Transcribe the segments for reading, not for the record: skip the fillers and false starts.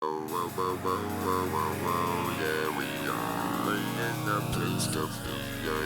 Yeah, we are laying up to stuff. Yeah.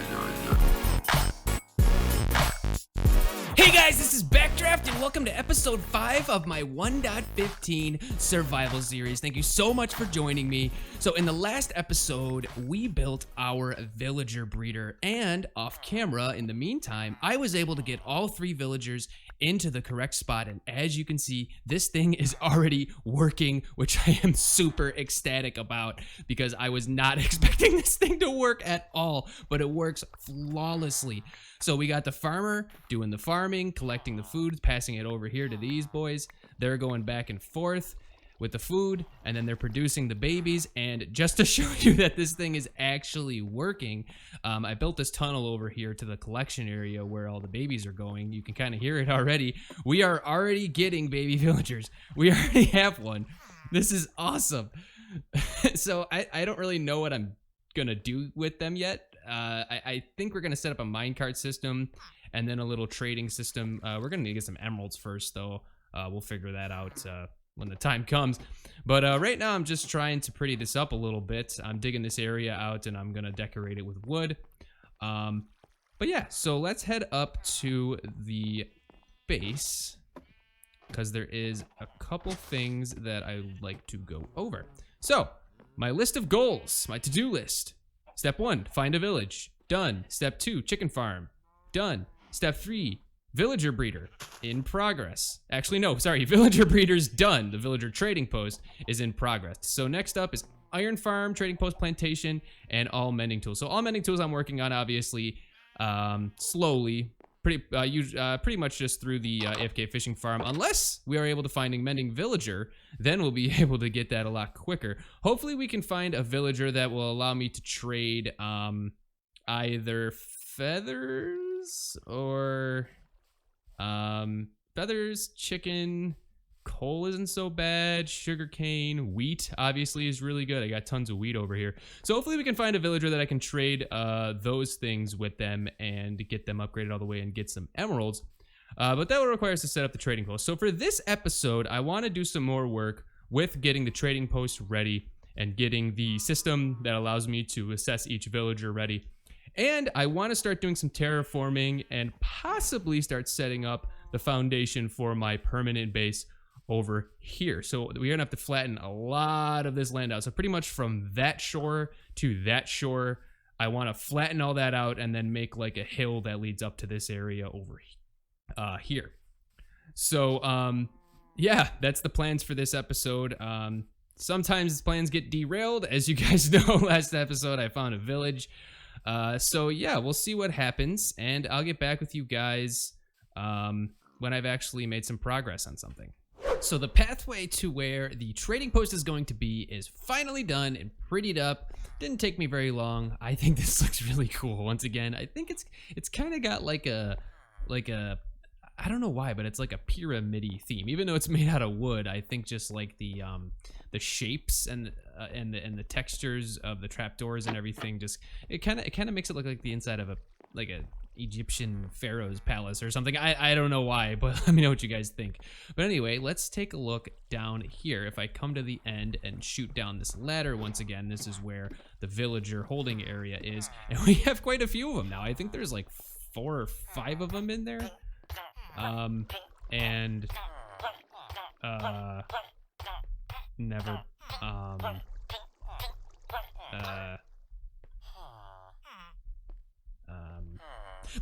Hey guys, this is Backdraft and welcome to episode 5 of my 1.15 survival series. Thank you so much for joining me. So in the last episode, we built our villager breeder, and off camera, in the meantime, I was able to get all 3 villagers into the correct spot, and as you can see, this thing is already working, which I am super ecstatic about because I was not expecting this thing to work at all, but it works flawlessly. So we got the farmer doing the farming, collecting the food, passing it over here to these boys. They're going back and forth with the food, and then they're producing the babies. And just to show you that this thing is actually working, I built this tunnel over here to the collection area where all the babies are going. You can kind of hear it already. We are already getting baby villagers. We already have one. This is awesome. So I don't really know what I'm gonna do with them yet. I think we're gonna set up a minecart system and then a little trading system. We're gonna need to get some emeralds first, though. We'll figure that out when the time comes. But right now I'm just trying to pretty this up a little bit. I'm digging this area out and I'm gonna decorate it with wood. But yeah, so let's head up to the base because there is a couple things that I would like to go over. So my list of goals, my to-do list. Step 1, find a village. Done. Step 2, chicken farm. Done. Step 3, villager breeder. In progress. Actually, no, sorry, villager breeder's done. The villager trading post is in progress. So next up is iron farm, trading post plantation, and all mending tools. So all mending tools I'm working on, obviously, slowly. Pretty much just through the AFK fishing farm. Unless we are able to find a mending villager, then we'll be able to get that a lot quicker. Hopefully we can find a villager that will allow me to trade either feathers or feathers, chicken, coal isn't so bad, sugarcane, wheat obviously is really good. I got tons of wheat over here. So hopefully we can find a villager that I can trade those things with them and get them upgraded all the way and get some emeralds. But that will require us to set up the trading post. So for this episode, I want to do some more work with getting the trading post ready and getting the system that allows me to assess each villager ready. And I want to start doing some terraforming and possibly start setting up the foundation for my permanent base over here. So we're gonna have to flatten a lot of this land out. So pretty much from that shore to that shore, I want to flatten all that out and then make like a hill that leads up to this area over here. So yeah, that's the plans for this episode. Sometimes plans get derailed, as you guys know. Last episode I found a village. So yeah, we'll see what happens, and I'll get back with you guys when I've actually made some progress on something. So the pathway to where the trading post is going to be is finally done and prettied up. Didn't take me very long. I think this looks really cool. Once again, I think it's kind of got like a I don't know why, but it's like a pyramid-y theme. Even though it's made out of wood, I think just like the shapes and the textures of the trapdoors and everything, just it kind of makes it look like the inside of a Egyptian pharaoh's palace or something. I don't know why, but let me know what you guys think. But anyway, let's take a look down here. If I come to the end and shoot down this ladder once again, this is where the villager holding area is, and we have quite a few of them now. I think there's like 4 or 5 of them in there.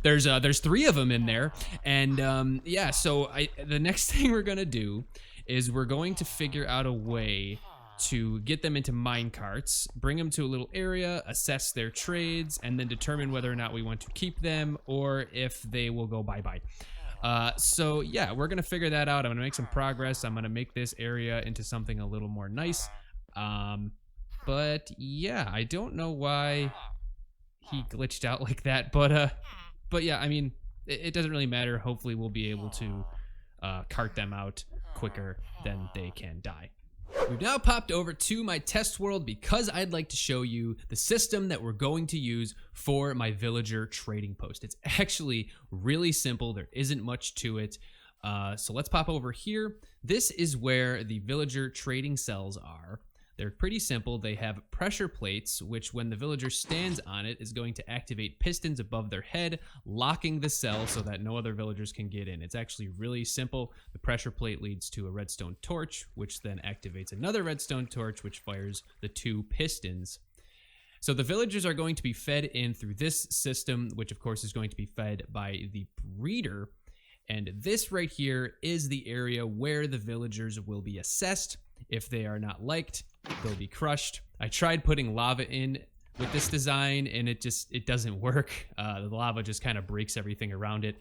There's 3 of them in there, and yeah, so the next thing we're gonna do is we're going to figure out a way to get them into mine carts, bring them to a little area, assess their trades, and then determine whether or not we want to keep them or if they will go bye-bye. So yeah, we're gonna figure that out. I'm gonna make some progress. I'm gonna make this area into something a little more nice. But yeah, I don't know why he glitched out like that, but yeah, I mean, it doesn't really matter. Hopefully we'll be able to cart them out quicker than they can die. We've now popped over to my test world because I'd like to show you the system that we're going to use for my villager trading post. It's actually really simple. There isn't much to it. So let's pop over here. This is where the villager trading cells are. They're pretty simple. They have pressure plates, which when the villager stands on it is going to activate pistons above their head, locking the cell so that no other villagers can get in. It's actually really simple. The pressure plate leads to a redstone torch, which then activates another redstone torch, which fires the 2 pistons. So the villagers are going to be fed in through this system, which of course is going to be fed by the breeder. And this right here is the area where the villagers will be assessed. If they are not liked, they'll be crushed. I tried putting lava in with this design and it doesn't work. The lava just kind of breaks everything around it.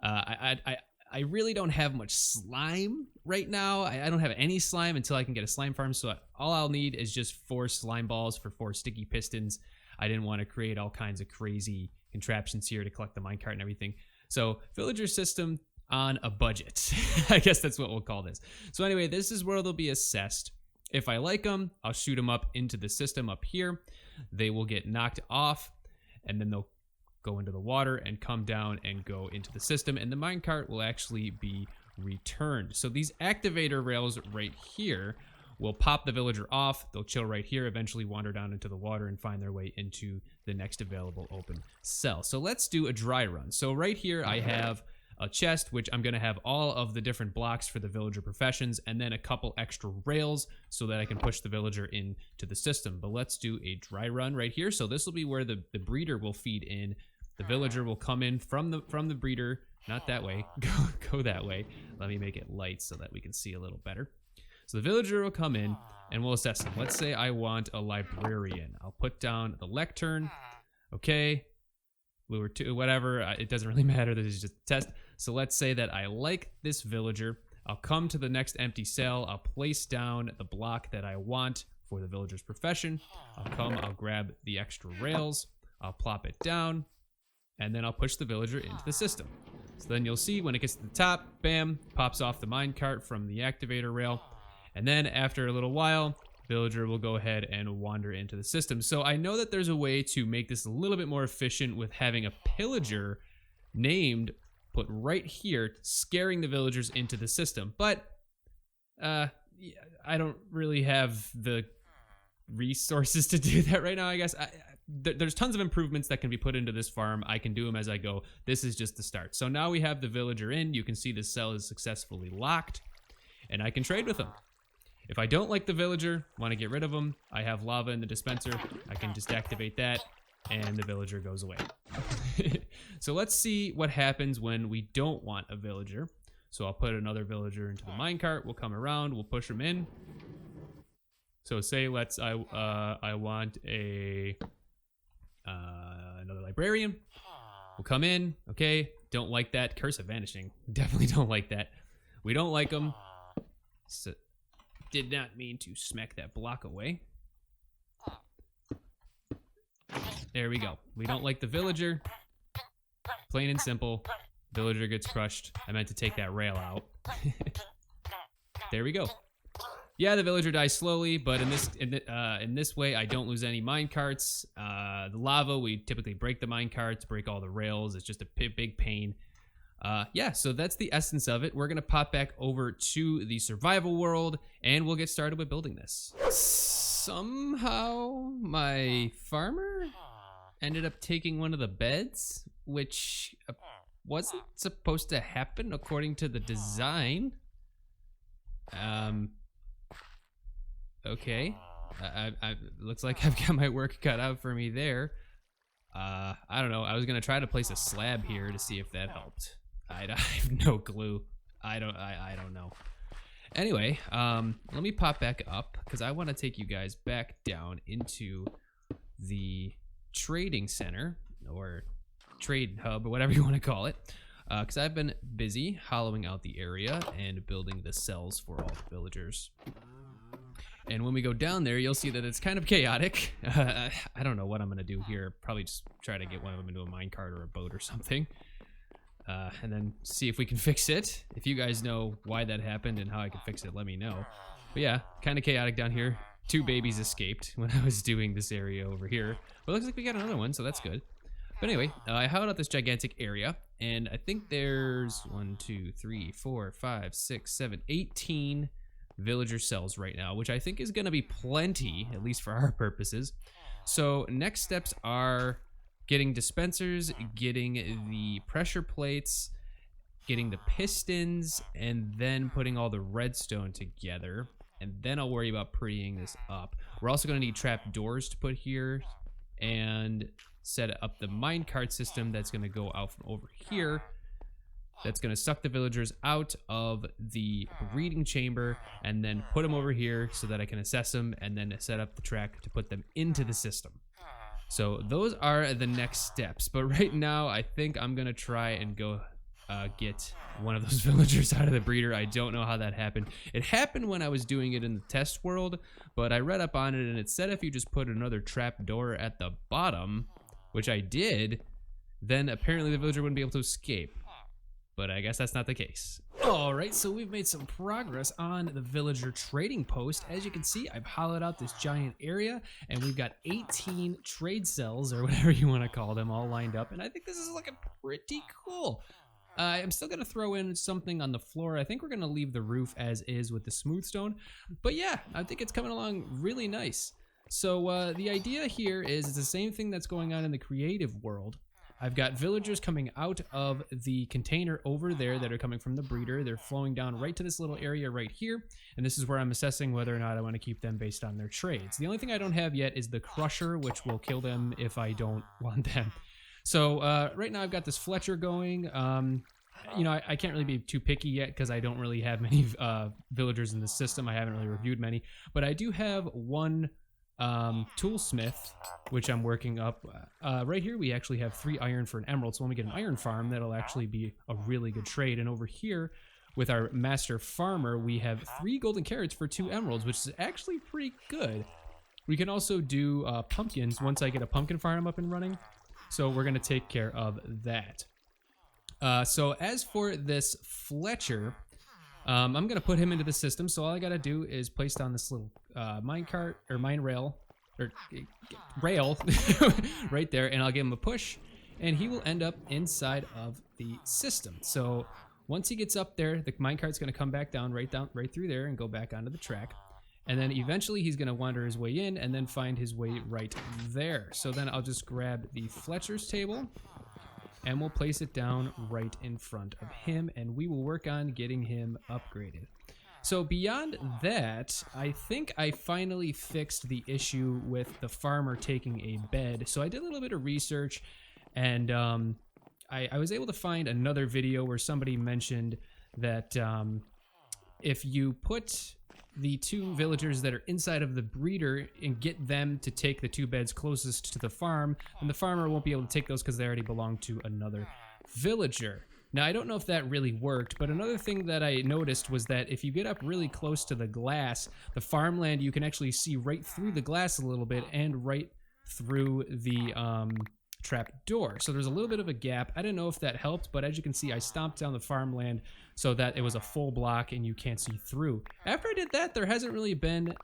I really don't have much slime right now. I don't have any slime until I can get a slime farm. So all I'll need is just 4 slime balls for 4 sticky pistons. I didn't want to create all kinds of crazy contraptions here to collect the minecart and everything. So villager system on a budget. I guess that's what we'll call this. So anyway, this is where they'll be assessed. If I like them, I'll shoot them up into the system up here. They will get knocked off and then they'll go into the water and come down and go into the system, and the minecart will actually be returned. So these activator rails right here will pop the villager off. They'll chill right here, eventually wander down into the water and find their way into the next available open cell. So let's do a dry run. So right here I have a chest, which I'm gonna have all of the different blocks for the villager professions, and then a couple extra rails so that I can push the villager into the system. But let's do a dry run right here. So this will be where the breeder will feed in. The villager will come in from the breeder, not that way, go that way. Let me make it light so that we can see a little better. So the villager will come in and we'll assess him. Let's say I want a librarian. I'll put down the lectern. Okay, blue or 2, whatever, it doesn't really matter, this is just a test. So let's say that I like this villager. I'll come to the next empty cell, I'll place down the block that I want for the villager's profession. I'll grab the extra rails, I'll plop it down, and then I'll push the villager into the system. So then you'll see when it gets to the top, bam, pops off the minecart from the activator rail. And then after a little while, villager will go ahead and wander into the system. So I know that there's a way to make this a little bit more efficient with having a pillager named put right here, scaring the villagers into the system. But I don't really have the resources to do that right now, I guess. There's tons of improvements that can be put into this farm. I can do them as I go. This is just the start. So now we have the villager in. You can see the cell is successfully locked, and I can trade with him. If I don't like the villager, want to get rid of him, I have lava in the dispenser. I can just activate that, and the villager goes away. So let's see what happens when we don't want a villager. So I'll put another villager into the minecart. We'll come around. We'll push him in. So say I want another librarian. We'll come in. Okay, don't like that. Curse of vanishing. Definitely don't like that. We don't like him. So, did not mean to smack that block away. There we go. We don't like the villager. Plain and simple. Villager gets crushed. I meant to take that rail out. There we go. Yeah, the villager dies slowly, but in this way, I don't lose any minecarts. The lava, we typically break the minecarts, break all the rails. It's just a big pain. Yeah, so that's the essence of it. We're gonna pop back over to the survival world, and we'll get started with building this. Somehow, my farmer ended up taking one of the beds, which wasn't supposed to happen according to the design. Okay. Looks like I've got my work cut out for me there. I don't know. I was gonna try to place a slab here to see if that helped. I have no clue. I don't know. Anyway, let me pop back up because I want to take you guys back down into the trading center or trade hub or whatever you want to call it. Because I've been busy hollowing out the area and building the cells for all the villagers. And when we go down there, you'll see that it's kind of chaotic. I don't know what I'm gonna do here. Probably just try to get one of them into a minecart or a boat or something. And then see if we can fix it. If you guys know why that happened and how I can fix it, let me know. But yeah, kind of chaotic down here. 2 babies escaped when I was doing this area over here. But it looks like we got another one, so that's good. But anyway, I hollowed out this gigantic area, and I think there's 18 villager cells right now, which I think is going to be plenty, at least for our purposes. So next steps are getting dispensers, getting the pressure plates, getting the pistons, and then putting all the redstone together. And then I'll worry about prettying this up. We're also going to need trap doors to put here and set up the minecart system that's going to go out from over here. That's going to suck the villagers out of the breeding chamber and then put them over here so that I can assess them and then set up the track to put them into the system. So those are the next steps. But right now, I think I'm going to try and go get one of those villagers out of the breeder. I don't know how that happened. It happened when I was doing it in the test world, but I read up on it and it said if you just put another trap door at the bottom, which I did, then apparently the villager wouldn't be able to escape. But I guess that's not the case. Alright, so we've made some progress on the villager trading post. As you can see, I've hollowed out this giant area, and we've got 18 trade cells, or whatever you want to call them, all lined up, and I think this is looking pretty cool. I'm still going to throw in something on the floor. I think we're going to leave the roof as is with the smooth stone. But yeah, I think it's coming along really nice. So the idea here is it's the same thing that's going on in the creative world. I've got villagers coming out of the container over there that are coming from the breeder. They're flowing down right to this little area right here. And this is where I'm assessing whether or not I want to keep them based on their trades. The only thing I don't have yet is the crusher, which will kill them if I don't want them. So right now I've got this Fletcher going. You know, I can't really be too picky yet because I don't really have many villagers in the system. I haven't really reviewed many. But I do have one toolsmith, which I'm working up. Right here we actually have 3 iron for an emerald, so when we get an iron farm, that'll actually be a really good trade. And over here with our master farmer, we have 3 golden carrots for 2 emeralds, which is actually pretty good. We can also do pumpkins once I get a pumpkin farm up and running, so we're going to take care of that. So as for this Fletcher, I'm going to put him into the system, so all I got to do is place down this little minecart, or mine rail, or rail, right there, and I'll give him a push, and he will end up inside of the system. So once he gets up there, the minecart's going to come back down right through there and go back onto the track. And then eventually he's going to wander his way in and then find his way right there. So then I'll just grab the Fletcher's table and we'll place it down right in front of him, and we will work on getting him upgraded. So beyond that, I think I finally fixed the issue with the farmer taking a bed. So I did a little bit of research, and I was able to find another video where somebody mentioned that if you put the 2 villagers that are inside of the breeder and get them to take the 2 beds closest to the farm, then the farmer won't be able to take those because they already belong to another villager. Now, I don't know if that really worked, but another thing that I noticed was that if you get up really close to the glass, the farmland, you can actually see right through the glass a little bit and right through the trap door. So there's a little bit of a gap. I don't know if that helped, but as you can see, I stomped down the farmland so that it was a full block and you can't see through. After I did that, there hasn't really been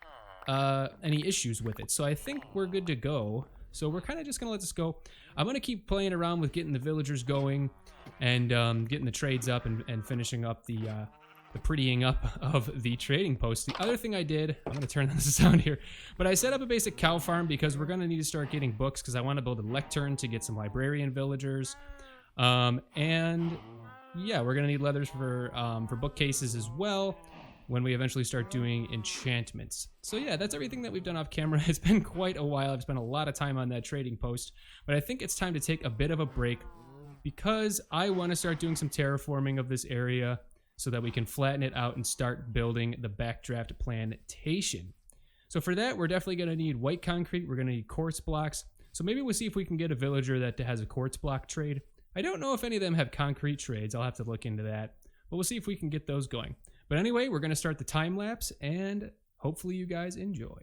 any issues with it. So I think we're good to go. So we're kind of just going to let this go. I'm going to keep playing around with getting the villagers going and getting the trades up and finishing up the prettying up of the trading post. The other thing I did, I'm going to turn this sound here, but I set up a basic cow farm because we're going to need to start getting books because I want to build a lectern to get some librarian villagers. And yeah, we're going to need leathers for bookcases as well when we eventually start doing enchantments. So yeah, that's everything that we've done off camera. It's been quite a while. I've spent a lot of time on that trading post, but I think it's time to take a bit of a break because I want to start doing some terraforming of this area so that we can flatten it out and start building the backdraft plantation. So for that, we're definitely going to need white concrete. We're going to need quartz blocks. So maybe we'll see if we can get a villager that has a quartz block trade. I don't know if any of them have concrete trades. I'll have to look into that. But we'll see if we can get those going. But anyway, we're going to start the time lapse, and hopefully you guys enjoy.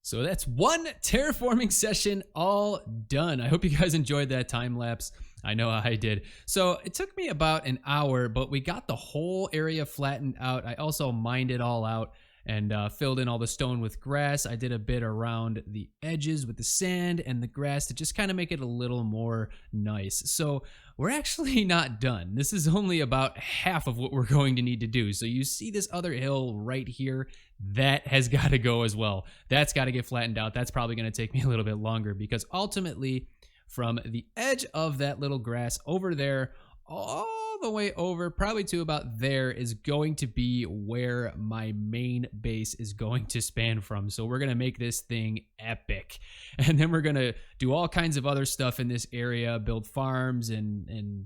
So that's one terraforming session all done. I hope you guys enjoyed that time lapse. I know I did. So it took me about an hour, but we got the whole area flattened out. I also mined it all out and filled in all the stone with grass. I did a bit around the edges with the sand and the grass to just kind of make it a little more nice. So we're actually not done. This is only about half of what we're going to need to do. So you see this other hill right here, that has got to go as well. That's got to get flattened out. That's probably going to take me a little bit longer because ultimately from the edge of that little grass over there all the way over probably to about there is going to be where my main base is going to span from. So we're going to make this thing epic, and then we're going to do all kinds of other stuff in this area, build farms and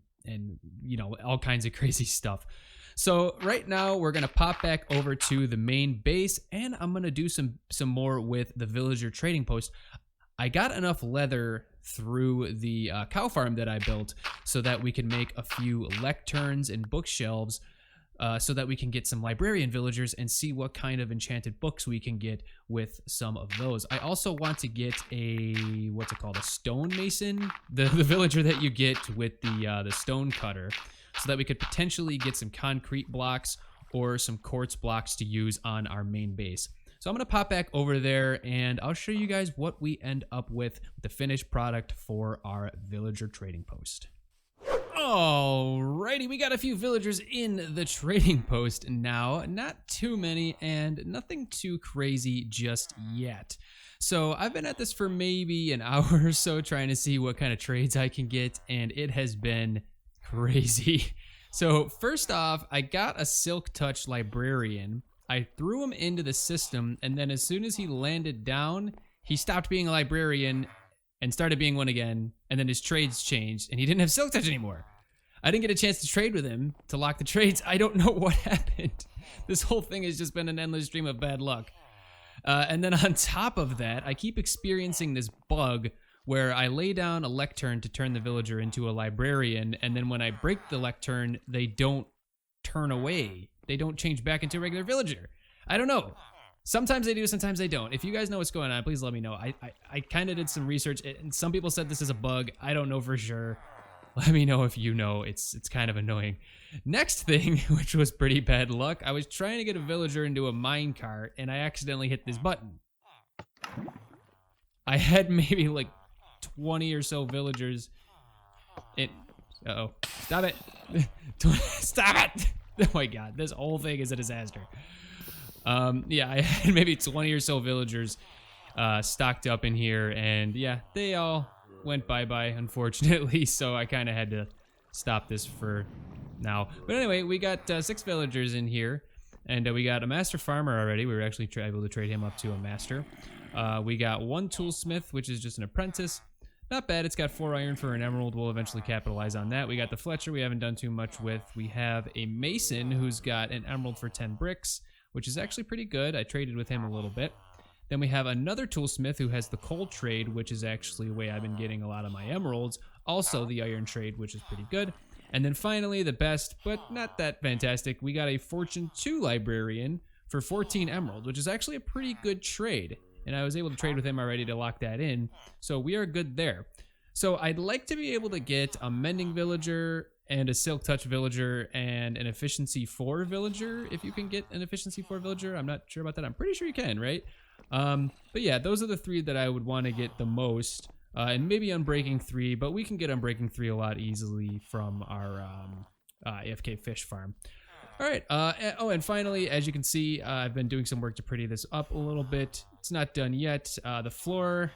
you know, all kinds of crazy stuff. So right now we're going to pop back over to the main base, and I'm going to do some more with the villager trading post. I got enough leather through the cow farm that I built so that we can make a few lecterns and bookshelves so that we can get some librarian villagers and see what kind of enchanted books we can get with some of those. I also want to get a, what's it called, a stonemason, the villager that you get with the stone cutter, so that we could potentially get some concrete blocks or some quartz blocks to use on our main base. So I'm going to pop back over there and I'll show you guys what we end up with the finished product for our villager trading post. Alrighty, we got a few villagers in the trading post now. Not too many and nothing too crazy just yet. So I've been at this for maybe an hour or so trying to see what kind of trades I can get, and it has been crazy. So first off, I got a Silk Touch librarian. I threw him into the system, and then as soon as he landed down, he stopped being a librarian and started being one again, and then his trades changed, and he didn't have Silk Touch anymore. I didn't get a chance to trade with him to lock the trades. I don't know what happened. This whole thing has just been an endless stream of bad luck. And then on top of that, I keep experiencing this bug where I lay down a lectern to turn the villager into a librarian, and then when I break the lectern, they don't turn away. They don't change back into a regular villager. I don't know. Sometimes they do, sometimes they don't. If you guys know what's going on, please let me know. I kind of did some research, and some people said this is a bug. I don't know for sure. Let me know if you know. It's kind of annoying. Next thing, which was pretty bad luck, I was trying to get a villager into a minecart, and I accidentally hit this button. I had maybe like 20 or so villagers. Uh-oh. Stop it. Stop it. Oh my god, this whole thing is a disaster. Yeah, I had maybe 20 or so villagers stocked up in here, and yeah, they all went bye-bye, unfortunately, so I kind of had to stop this for now. But anyway, we got 6 villagers in here, and we got a master farmer already. We were actually able to trade him up to a master. We got 1 toolsmith, which is just an apprentice. Not bad. It's got 4 iron for an emerald. We'll eventually capitalize on that. We got the Fletcher we haven't done too much with. We have a mason who's got an emerald for 10 bricks, which is actually pretty good. I traded with him a little bit. Then we have another toolsmith who has the coal trade, which is actually the way I've been getting a lot of my emeralds. Also the iron trade, which is pretty good. And then finally, the best, but not that fantastic, we got a Fortune 2 librarian for 14 emerald, which is actually a pretty good trade. And I was able to trade with him already to lock that in, so we are good there. So I'd like to be able to get a Mending Villager and a Silk Touch Villager and an Efficiency 4 Villager, if you can get an Efficiency 4 Villager. I'm not sure about that. I'm pretty sure you can, right? But yeah, those are the 3 that I would want to get the most, and maybe Unbreaking 3, but we can get Unbreaking 3 a lot easily from our AFK fish farm. All right, oh, and finally, as you can see, I've been doing some work to pretty this up a little bit. It's not done yet. The floor,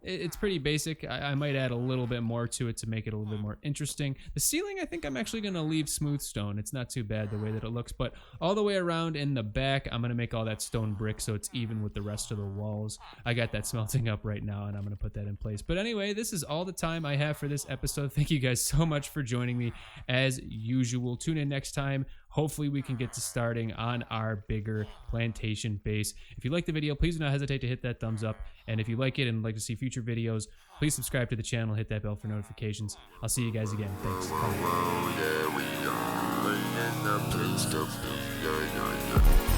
it's pretty basic. I might add a little bit more to it to make it a little bit more interesting. The ceiling, I think I'm actually going to leave smooth stone. It's not too bad the way that it looks, but all the way around in the back, I'm going to make all that stone brick so it's even with the rest of the walls. I got that smelting up right now, and I'm going to put that in place. But anyway, this is all the time I have for this episode. Thank you guys so much for joining me. As usual, tune in next time. Hopefully we can get to starting on our bigger plantation base. If you like the video, please do not hesitate to hit that thumbs up. And if you like it and like to see future videos, please subscribe to the channel, hit that bell for notifications. I'll see you guys again. Thanks. Bye. Yeah, we are in the place to be. Yeah, yeah, yeah.